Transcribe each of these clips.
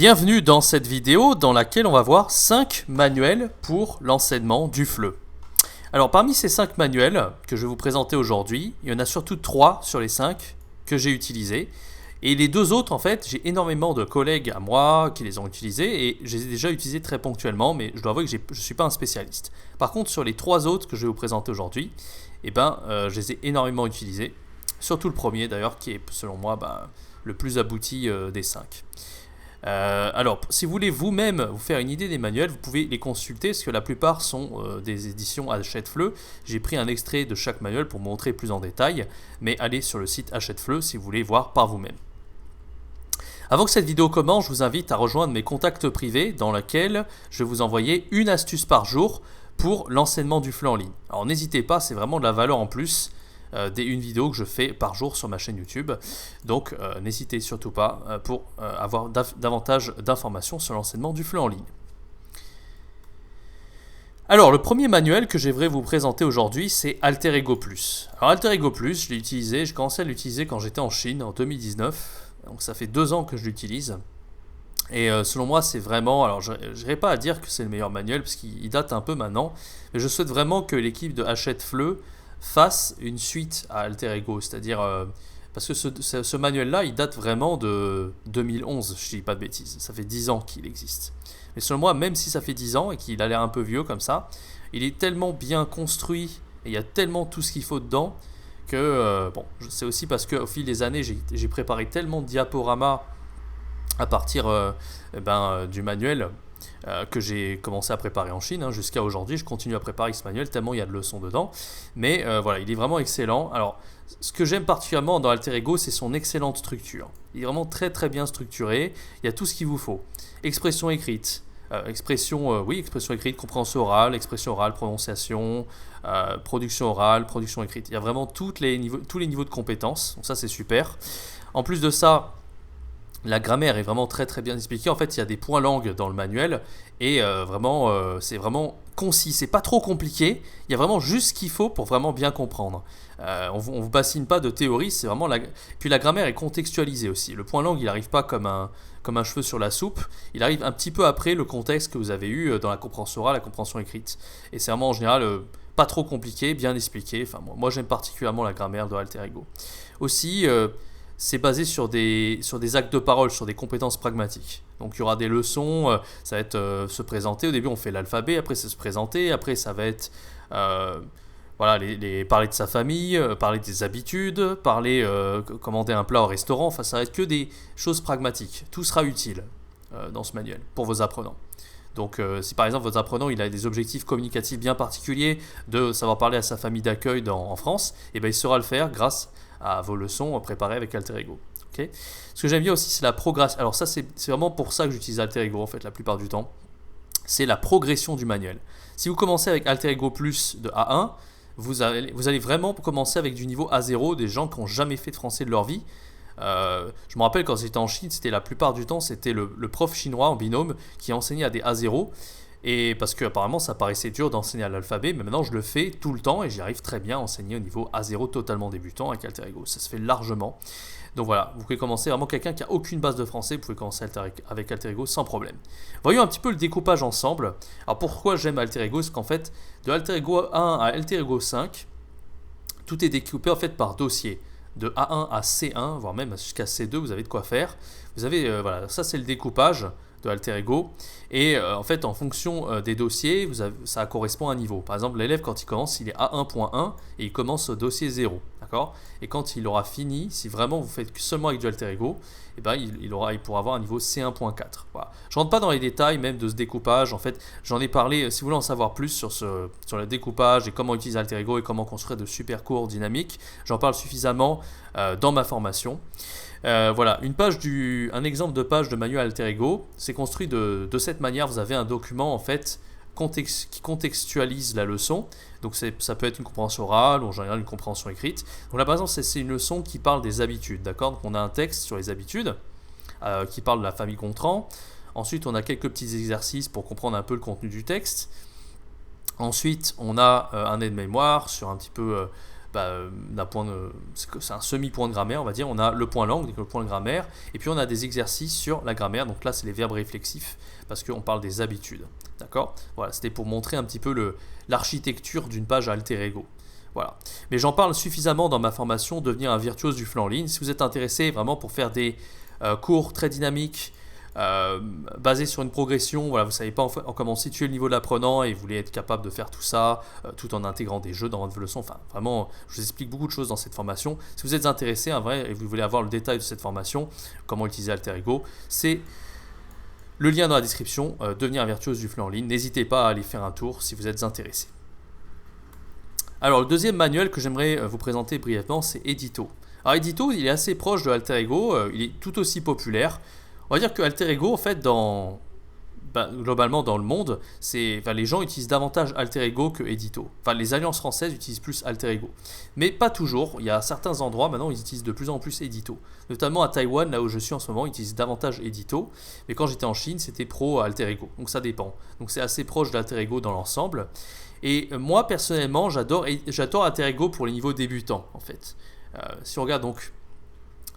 Bienvenue dans cette vidéo dans laquelle on va voir 5 manuels pour l'enseignement du FLE. Alors parmi ces 5 manuels que je vais vous présenter aujourd'hui, il y en a surtout 3 sur les 5 que j'ai utilisés. Et les 2 autres, en fait, j'ai énormément de collègues à moi qui les ont utilisés et je les ai déjà utilisés très ponctuellement, mais je dois avouer que je ne suis pas un spécialiste. Par contre, sur les 3 autres que je vais vous présenter aujourd'hui, je les ai énormément utilisés. Surtout le premier d'ailleurs, qui est selon moi le plus abouti des 5. Alors, si vous voulez vous-même vous faire une idée des manuels, vous pouvez les consulter parce que la plupart sont des éditions Hachette FLE. J'ai pris un extrait de chaque manuel pour vous montrer plus en détail, mais allez sur le site Hachette FLE si vous voulez voir par vous-même. Avant que cette vidéo commence, je vous invite à rejoindre mes contacts privés dans lesquels je vais vous envoyer une astuce par jour pour l'enseignement du FLE en ligne. Alors n'hésitez pas, c'est vraiment de la valeur en plus. Une vidéo que je fais par jour sur ma chaîne YouTube. Donc n'hésitez surtout pas pour avoir davantage d'informations sur l'enseignement du FLE en ligne. Alors le premier manuel que j'aimerais vous présenter aujourd'hui, c'est Alter Ego Plus. Alors Alter Ego Plus, j'ai commencé à l'utiliser quand j'étais en Chine en 2019. Donc ça fait 2 ans que je l'utilise. Et selon moi, c'est vraiment... Alors, je n'irai pas à dire que c'est le meilleur manuel, parce qu'il date un peu maintenant, mais je souhaite vraiment que l'équipe de Hachette FLE fasse une suite à Alter Ego, c'est-à-dire... parce que ce manuel-là, il date vraiment de 2011, je ne dis pas de bêtises. Ça fait 10 ans qu'il existe. Mais selon moi, même si ça fait 10 ans et qu'il a l'air un peu vieux comme ça, il est tellement bien construit, et il y a tellement tout ce qu'il faut dedans, que... c'est aussi parce qu'au fil des années, j'ai préparé tellement de diaporamas à partir du manuel que j'ai commencé à préparer en Chine. Jusqu'à aujourd'hui, je continue à préparer ce manuel tellement il y a de leçons dedans. Mais voilà, il est vraiment excellent. Alors, ce que j'aime particulièrement dans Alter Ego, c'est son excellente structure. Il est vraiment très très bien structuré. Il y a tout ce qu'il vous faut. Expression écrite. Expression écrite, compréhension orale, expression orale, prononciation, production orale, production écrite. Il y a vraiment tous les niveaux de compétences. Donc ça, c'est super. En plus de ça, la grammaire est vraiment très très bien expliquée. En fait, il y a des points langues dans le manuel et c'est vraiment concis. C'est pas trop compliqué. Il y a vraiment juste ce qu'il faut pour vraiment bien comprendre. On vous bassine pas de théorie. C'est vraiment Puis la grammaire est contextualisée aussi. Le point langue, il n'arrive pas comme un cheveu sur la soupe. Il arrive un petit peu après le contexte que vous avez eu dans la compréhension orale, la compréhension écrite. Et c'est vraiment en général pas trop compliqué, bien expliqué. Enfin, moi j'aime particulièrement la grammaire de Alter Ego. Aussi. C'est basé sur des actes de parole, sur des compétences pragmatiques. Donc il y aura des leçons, ça va être se présenter. Au début, on fait l'alphabet, après c'est se présenter, après ça va être parler de sa famille, parler des habitudes, commander un plat au restaurant. Enfin, ça va être que des choses pragmatiques. Tout sera utile dans ce manuel pour vos apprenants. Donc si par exemple votre apprenant il a des objectifs communicatifs bien particuliers, de savoir parler à sa famille d'accueil en France, et il saura le faire grâce à vos leçons préparées avec Alter Ego. Okay. Ce que j'aime bien aussi, c'est la progression. Alors ça, c'est vraiment pour ça que j'utilise Alter Ego en fait la plupart du temps. C'est la progression du manuel. Si vous commencez avec Alter Ego Plus de A1, vous allez vraiment commencer avec du niveau A0, des gens qui n'ont jamais fait de français de leur vie. Je me rappelle quand j'étais en Chine, c'était la plupart du temps, c'était le prof chinois en binôme qui enseignait à des A0. Et parce que apparemment ça paraissait dur d'enseigner à l'alphabet, mais maintenant je le fais tout le temps et j'y arrive très bien à enseigner au niveau A0 totalement débutant avec Alter Ego. Ça se fait largement. Donc voilà, vous pouvez commencer, vraiment quelqu'un qui n'a aucune base de français, vous pouvez commencer avec Alter Ego sans problème. Voyons un petit peu le découpage ensemble. Alors pourquoi j'aime Alter Ego? C'est qu'en fait, de Alter Ego 1 à Alter Ego 5, tout est découpé en fait par dossier. De A1 à C1, voire même jusqu'à C2, vous avez de quoi faire. Vous avez, ça c'est le découpage de Alter Ego. Et en fait, en fonction des dossiers, ça correspond à un niveau. Par exemple, l'élève, quand il commence, il est à 1.1 et il commence au dossier 0. D'accord ? Et quand il aura fini, si vraiment vous faites seulement avec du Alter Ego, il pourra avoir un niveau C1.4. Voilà. Je ne rentre pas dans les détails même de ce découpage. En fait, j'en ai parlé, si vous voulez en savoir plus sur le découpage et comment utiliser Alter Ego et comment construire de super cours dynamiques, j'en parle suffisamment dans ma formation. Un exemple de page de manuel Alter Ego, c'est construit de cette manière. Vous avez un document en fait qui contextualise la leçon. Donc ça peut être une compréhension orale ou en général une compréhension écrite. Donc là par exemple c'est une leçon qui parle des habitudes, d'accord ? Donc on a un texte sur les habitudes qui parle de la famille Gontran. Ensuite on a quelques petits exercices pour comprendre un peu le contenu du texte. Ensuite on a un aide-mémoire sur un petit peu c'est un semi-point de grammaire, on va dire. On a le point langue, donc le point de grammaire, et puis on a des exercices sur la grammaire. Donc là, c'est les verbes réflexifs, parce qu'on parle des habitudes. D'accord ? Voilà, c'était pour montrer un petit peu l'architecture d'une page alter ego. Voilà. Mais j'en parle suffisamment dans ma formation Devenir un virtuose du flux en ligne. Si vous êtes intéressé vraiment pour faire des cours très dynamiques, basés sur une progression, voilà, vous ne savez pas comment situer le niveau de l'apprenant et vous voulez être capable de faire tout ça tout en intégrant des jeux dans votre leçon. Enfin, vraiment, je vous explique beaucoup de choses dans cette formation. Si vous êtes intéressé en vrai et vous voulez avoir le détail de cette formation, comment utiliser Alter Ego, c'est le lien dans la description, Devenir un virtuose du flux en ligne. N'hésitez pas à aller faire un tour si vous êtes intéressé. Alors, le deuxième manuel que j'aimerais vous présenter brièvement, c'est Edito. Alors, Edito, il est assez proche de Alter Ego, il est tout aussi populaire. On va dire que Alter Ego, en fait, globalement dans le monde, les gens utilisent davantage Alter Ego que Edito. Enfin, les alliances françaises utilisent plus Alter Ego. Mais pas toujours. Il y a certains endroits, maintenant, ils utilisent de plus en plus Edito. Notamment à Taïwan, là où je suis en ce moment, ils utilisent davantage Edito. Mais quand j'étais en Chine, c'était pro Alter Ego. Donc ça dépend. Donc c'est assez proche d'Alter Ego dans l'ensemble. Et moi, personnellement, j'adore Alter Ego pour les niveaux débutants, en fait. Si on regarde donc,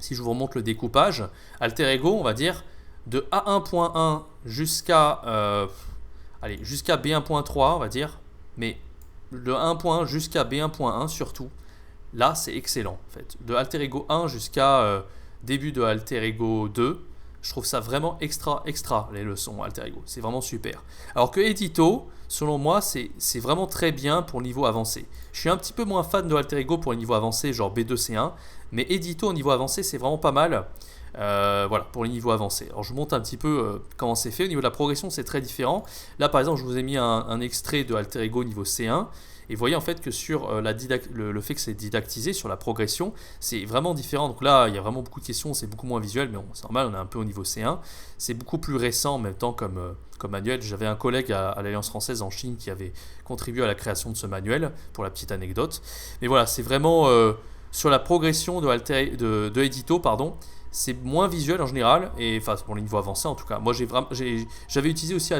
si je vous remonte le découpage, Alter Ego, on va dire, de A1.1 jusqu'à B1.3, on va dire, mais de 1.1 jusqu'à B1.1 surtout, là, c'est excellent, en fait. De Alter Ego 1 jusqu'à début de Alter Ego 2, je trouve ça vraiment extra, les leçons Alter Ego. C'est vraiment super. Alors que Edito, selon moi, c'est vraiment très bien pour le niveau avancé. Je suis un petit peu moins fan de Alter Ego pour le niveau avancé, genre B2, C1. Mais Edito au niveau avancé, c'est vraiment pas mal. Voilà, pour le niveau avancé. Alors je vous montre un petit peu comment c'est fait. Au niveau de la progression, c'est très différent. Là, par exemple, je vous ai mis un extrait de Alter Ego niveau C1. Et vous voyez en fait que sur le fait que c'est didactisé, sur la progression, c'est vraiment différent. Donc là, il y a vraiment beaucoup de questions, c'est beaucoup moins visuel, mais bon, c'est normal, on est un peu au niveau C1. C'est beaucoup plus récent en même temps comme manuel. J'avais un collègue à l'Alliance française en Chine qui avait contribué à la création de ce manuel, pour la petite anecdote. Mais voilà, c'est vraiment sur la progression de Edito, pardon. C'est moins visuel en général, et enfin pour les niveaux avancés en tout cas. Moi j'avais utilisé aussi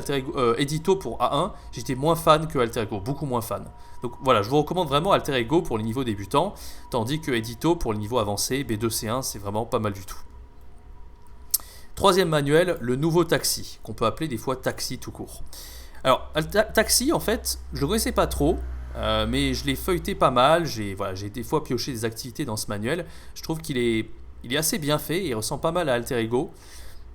Edito pour A1, j'étais moins fan que Alter Ego, beaucoup moins fan. Donc voilà, je vous recommande vraiment Alter Ego pour les niveaux débutants, tandis que Edito pour le niveau avancé, B2, C1, c'est vraiment pas mal du tout. Troisième manuel, le nouveau taxi, qu'on peut appeler des fois taxi tout court. Alors, taxi en fait, je ne connaissais pas trop, mais je l'ai feuilleté pas mal, j'ai des fois pioché des activités dans ce manuel. Je trouve qu'il est assez bien fait, il ressemble pas mal à Alter Ego.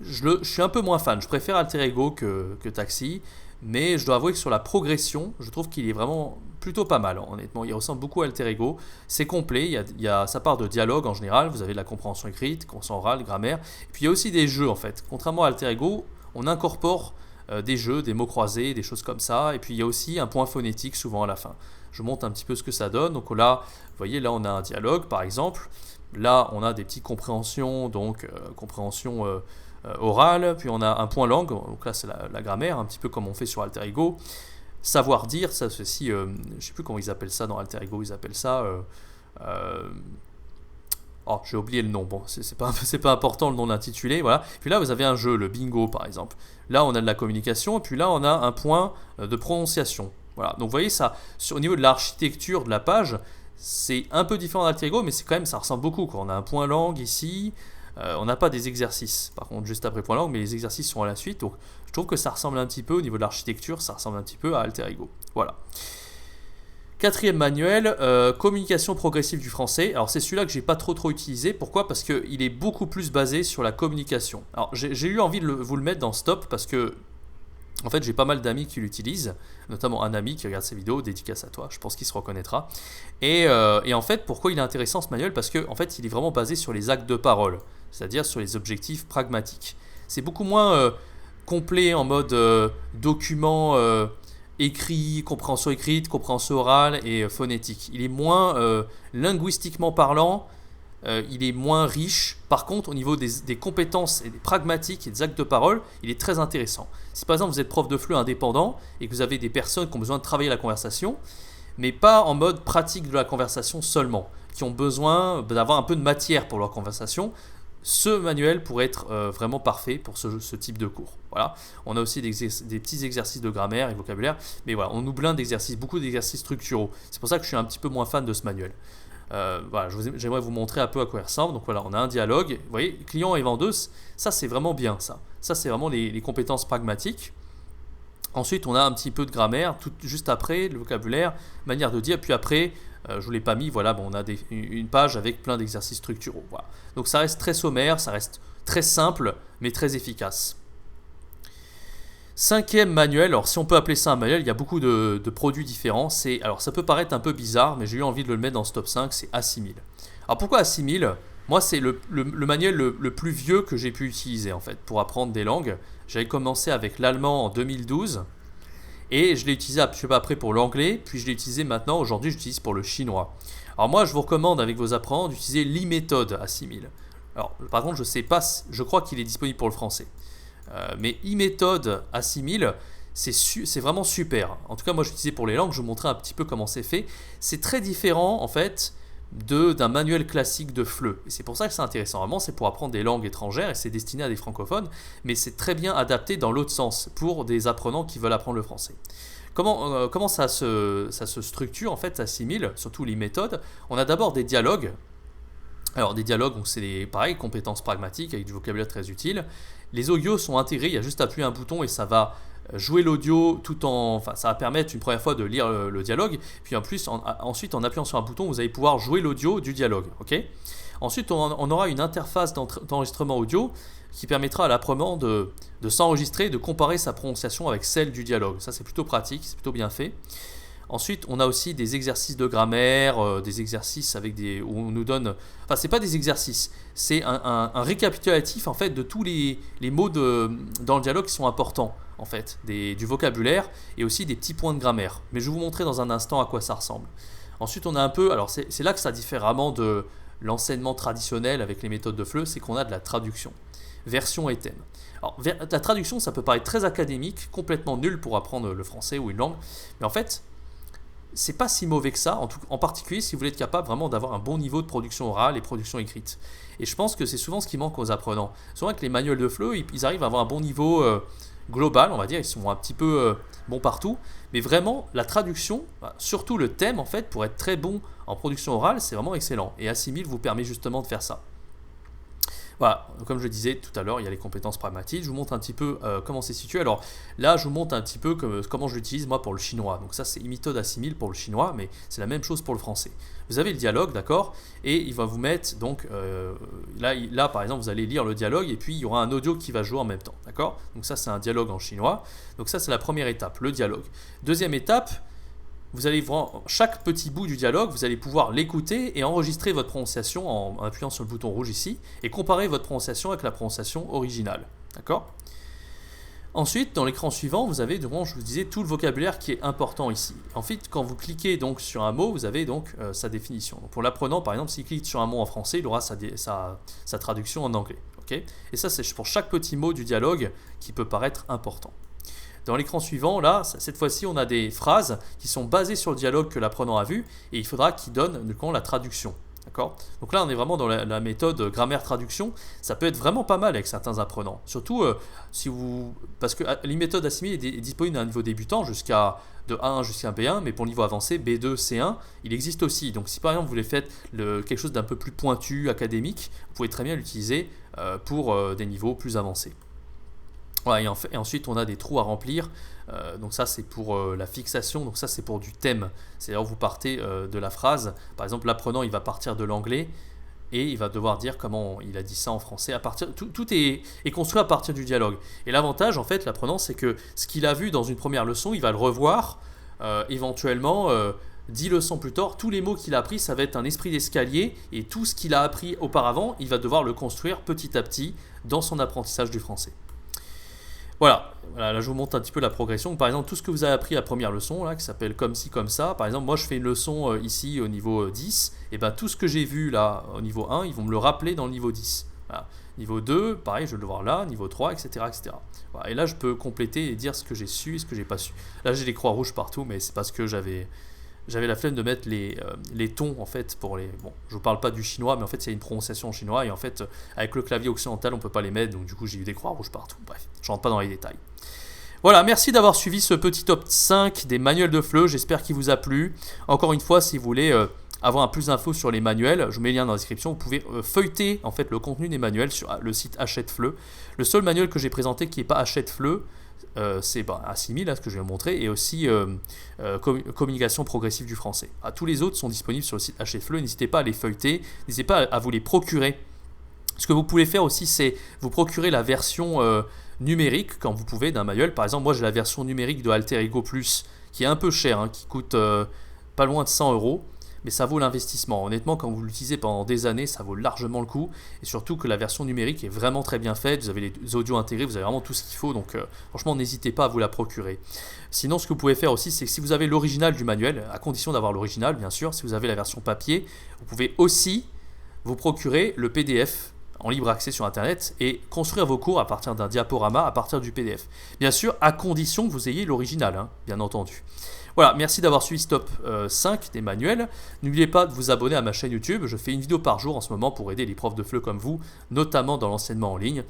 Je suis un peu moins fan, je préfère Alter Ego que Taxi, mais je dois avouer que sur la progression, je trouve qu'il est vraiment plutôt pas mal, honnêtement. Il ressemble beaucoup à Alter Ego, c'est complet, ça part de dialogue en général, vous avez de la compréhension écrite, compréhension orale, grammaire, et puis il y a aussi des jeux en fait. Contrairement à Alter Ego, on incorpore des jeux, des mots croisés, des choses comme ça, et puis il y a aussi un point phonétique souvent à la fin. Je montre un petit peu ce que ça donne, donc là, vous voyez, là on a un dialogue par exemple. Là, on a des petites compréhensions, donc compréhension orale, puis on a un point langue, donc là c'est la grammaire, un petit peu comme on fait sur Alter Ego. Savoir dire, ça ceci, je ne sais plus comment ils appellent ça dans Alter Ego, ils appellent ça... oh, j'ai oublié le nom, bon, c'est pas important le nom de l'intitulé, voilà. Puis là, vous avez un jeu, le bingo par exemple. Là, on a de la communication, et puis là, on a un point de prononciation. Voilà, donc vous voyez ça, au niveau de l'architecture de la page, c'est un peu différent d'Alter Ego, mais c'est quand même, ça ressemble beaucoup, quoi. On a un point langue ici, on n'a pas des exercices, par contre, juste après point langue, mais les exercices sont à la suite, donc je trouve que ça ressemble un petit peu, au niveau de l'architecture, ça ressemble un petit peu à Alter Ego. Voilà. Quatrième manuel, communication progressive du français. Alors c'est celui-là que j'ai pas trop utilisé. Pourquoi ? Parce qu'il est beaucoup plus basé sur la communication. Alors j'ai eu envie de vous le mettre dans Stop parce que en fait j'ai pas mal d'amis qui l'utilisent, notamment un ami qui regarde ces vidéos, dédicace à toi, je pense qu'il se reconnaîtra. Et en fait pourquoi il est intéressant ce manuel ? Parce que en fait il est vraiment basé sur les actes de parole, c'est-à-dire sur les objectifs pragmatiques. C'est beaucoup moins complet en mode document écrit, compréhension écrite, compréhension orale et phonétique. Il est moins linguistiquement parlant, il est moins riche. Par contre, au niveau des compétences et des pragmatiques et des actes de parole, il est très intéressant. Si par exemple vous êtes prof de FLE indépendant et que vous avez des personnes qui ont besoin de travailler la conversation, mais pas en mode pratique de la conversation seulement, qui ont besoin d'avoir un peu de matière pour leur conversation, ce manuel pourrait être vraiment parfait pour ce type de cours. Voilà. On a aussi des petits exercices de grammaire et vocabulaire, mais voilà, on nous blinde d'exercices, beaucoup d'exercices structuraux. C'est pour ça que je suis un petit peu moins fan de ce manuel. Voilà, j'aimerais vous montrer un peu à quoi il ressemble. Donc voilà, on a un dialogue. Vous voyez, client et vendeuse, ça c'est vraiment bien ça. Ça c'est vraiment les compétences pragmatiques. Ensuite, on a un petit peu de grammaire, juste après, le vocabulaire, manière de dire. Puis après, je ne vous l'ai pas mis, voilà, bon, on a une page avec plein d'exercices structuraux. Voilà. Donc ça reste très sommaire, ça reste très simple, mais très efficace. Cinquième manuel, alors si on peut appeler ça un manuel, il y a beaucoup de produits différents. Alors ça peut paraître un peu bizarre, mais j'ai eu envie de le mettre dans ce top 5, c'est Assimil. Alors pourquoi Assimil? Moi, c'est le manuel le plus vieux que j'ai pu utiliser en fait pour apprendre des langues. J'avais commencé avec l'allemand en 2012 et je l'ai utilisé un peu après pour l'anglais, puis je l'ai utilisé maintenant, aujourd'hui, j'utilise pour le chinois. Alors moi, je vous recommande avec vos apprenants d'utiliser l'e-méthode Assimil. Alors par contre, je sais pas, je crois qu'il est disponible pour le français. Mais e-méthode Assimil, c'est vraiment super. En tout cas, moi, je l'utilisais pour les langues, je vous montrais un petit peu comment c'est fait. C'est très différent en fait d'un manuel classique de FLE. Et c'est pour ça que c'est intéressant. Vraiment, c'est pour apprendre des langues étrangères et c'est destiné à des francophones, mais c'est très bien adapté dans l'autre sens pour des apprenants qui veulent apprendre le français. Comment ça se structure en fait, Assimil, surtout les méthodes? On a d'abord des dialogues. Alors des dialogues, donc c'est pareil, compétences pragmatiques avec du vocabulaire très utile. Les audios sont intégrés, il y a juste à appuyer un bouton et ça va jouer l'audio enfin ça va permettre une première fois de lire le dialogue, puis en plus ensuite en appuyant sur un bouton vous allez pouvoir jouer l'audio du dialogue, ok. Ensuite on aura une interface d'enregistrement audio qui permettra à l'apprenant de s'enregistrer, de comparer sa prononciation avec celle du dialogue. Ça c'est plutôt pratique, c'est plutôt bien fait. Ensuite, on a aussi des exercices de grammaire, des exercices où on nous donne... Enfin, c'est pas des exercices, c'est un récapitulatif en fait de tous les mots dans le dialogue qui sont importants en fait, du vocabulaire et aussi des petits points de grammaire. Mais je vais vous montrer dans un instant à quoi ça ressemble. Ensuite, on a un peu... Alors, c'est là que ça diffère vraiment de l'enseignement traditionnel avec les méthodes de FLE, c'est qu'on a de la traduction, version et thème. Alors, la traduction, ça peut paraître très académique, complètement nul pour apprendre le français ou une langue, mais en fait... c'est pas si mauvais que ça, en particulier si vous voulez être capable vraiment d'avoir un bon niveau de production orale et production écrite. Et je pense que c'est souvent ce qui manque aux apprenants. Souvent avec les manuels de FLE, ils arrivent à avoir un bon niveau global, on va dire, ils sont un petit peu bons partout, mais vraiment la traduction, surtout le thème en fait, pour être très bon en production orale, c'est vraiment excellent. Et Assimil vous permet justement de faire ça. Voilà, comme je disais tout à l'heure, il y a les compétences pragmatiques. Je vous montre un petit peu comment c'est situé. Alors là, je vous montre un petit peu comment je l'utilise moi pour le chinois. Donc ça, c'est e-méthode Assimil pour le chinois, mais c'est la même chose pour le français. Vous avez le dialogue, d'accord, et il va vous mettre, donc là, par exemple, vous allez lire le dialogue et puis il y aura un audio qui va jouer en même temps, d'accord. Donc ça, c'est un dialogue en chinois. Donc ça, c'est la première étape, le dialogue. Deuxième étape, vous allez voir chaque petit bout du dialogue, vous allez pouvoir l'écouter et enregistrer votre prononciation en appuyant sur le bouton rouge ici et comparer votre prononciation avec la prononciation originale. D'accord ? Ensuite, dans l'écran suivant, vous avez, donc, je vous disais, tout le vocabulaire qui est important ici. Ensuite, quand vous cliquez donc sur un mot, vous avez donc sa définition. Donc, pour l'apprenant, par exemple, s'il clique sur un mot en français, il aura sa traduction en anglais. Okay ? Et ça, c'est pour chaque petit mot du dialogue qui peut paraître important. Dans l'écran suivant, là, cette fois-ci, on a des phrases qui sont basées sur le dialogue que l'apprenant a vu et il faudra qu'il donne la traduction. D'accord ? Donc là, on est vraiment dans la méthode grammaire-traduction. Ça peut être vraiment pas mal avec certains apprenants. Surtout parce que l'e-méthode Assimil est disponible à un niveau débutant de A1 jusqu'à B1, mais pour le niveau avancé, B2, C1, il existe aussi. Donc si par exemple vous voulez faire quelque chose d'un peu plus pointu, académique, vous pouvez très bien l'utiliser pour des niveaux plus avancés. Voilà, et ensuite on a des trous à remplir, donc ça c'est pour la fixation, donc ça c'est pour du thème, c'est-à-dire vous partez de la phrase, par exemple l'apprenant il va partir de l'anglais et il va devoir dire comment il a dit ça en français, tout est construit à partir du dialogue. Et l'avantage en fait l'apprenant c'est que ce qu'il a vu dans une première leçon, il va le revoir éventuellement 10 leçons plus tard, tous les mots qu'il a appris ça va être un esprit d'escalier et tout ce qu'il a appris auparavant, il va devoir le construire petit à petit dans son apprentissage du français. Voilà, là je vous montre un petit peu la progression. Par exemple, tout ce que vous avez appris à la première leçon, là, qui s'appelle comme ci, comme ça. Par exemple, moi je fais une leçon ici au niveau 10. Et bien tout ce que j'ai vu là au niveau 1, ils vont me le rappeler dans le niveau 10. Voilà. Niveau 2, pareil, je vais le voir là. Niveau 3, etc. etc. Voilà. Et là je peux compléter et dire ce que j'ai su et ce que j'ai pas su. Là j'ai des croix rouges partout, mais c'est parce que j'avais la flemme de mettre les tons en fait pour les... Bon, je vous parle pas du chinois, mais en fait il y a une prononciation en chinois et en fait avec le clavier occidental on peut pas les mettre, donc du coup j'ai eu des croix rouges partout. Bref, je rentre pas dans les détails. Voilà, merci d'avoir suivi ce petit top 5 des manuels de FLE, j'espère qu'il vous a plu. Encore une fois, si vous voulez avoir plus d'infos sur les manuels, je vous mets le lien dans la description. Vous pouvez feuilleter en fait le contenu des manuels sur le site Hachette-Fleu. Le seul manuel que j'ai présenté qui n'est pas Hachette-Fleu, c'est Assimi, là, ce que je vais vous montrer, et aussi Communication progressive du français. Tous les autres sont disponibles sur le site Hachette-Fleu. N'hésitez pas à les feuilleter, n'hésitez pas à vous les procurer. Ce que vous pouvez faire aussi, c'est vous procurer la version numérique quand vous pouvez d'un manuel. Par exemple, moi j'ai la version numérique de Alter Ego Plus qui est un peu chère, qui coûte pas loin de 100 €, mais ça vaut l'investissement. Honnêtement, quand vous l'utilisez pendant des années, ça vaut largement le coup. Et surtout que la version numérique est vraiment très bien faite. Vous avez les audios intégrés, vous avez vraiment tout ce qu'il faut. Donc franchement, n'hésitez pas à vous la procurer. Sinon, ce que vous pouvez faire aussi, c'est que si vous avez l'original du manuel, à condition d'avoir l'original, bien sûr, si vous avez la version papier, vous pouvez aussi vous procurer le PDF en libre accès sur internet et construire vos cours à partir d'un diaporama, à partir du PDF. Bien sûr, à condition que vous ayez l'original, bien entendu. Voilà, merci d'avoir suivi ce top 5 des manuels. N'oubliez pas de vous abonner à ma chaîne YouTube. Je fais une vidéo par jour en ce moment pour aider les profs de FLE comme vous, notamment dans l'enseignement en ligne.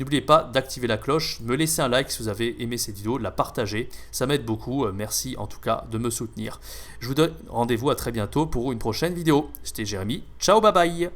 N'oubliez pas d'activer la cloche, me laisser un like si vous avez aimé cette vidéo, de la partager. Ça m'aide beaucoup. Merci en tout cas de me soutenir. Je vous donne rendez-vous à très bientôt pour une prochaine vidéo. C'était Jérémy. Ciao, bye bye.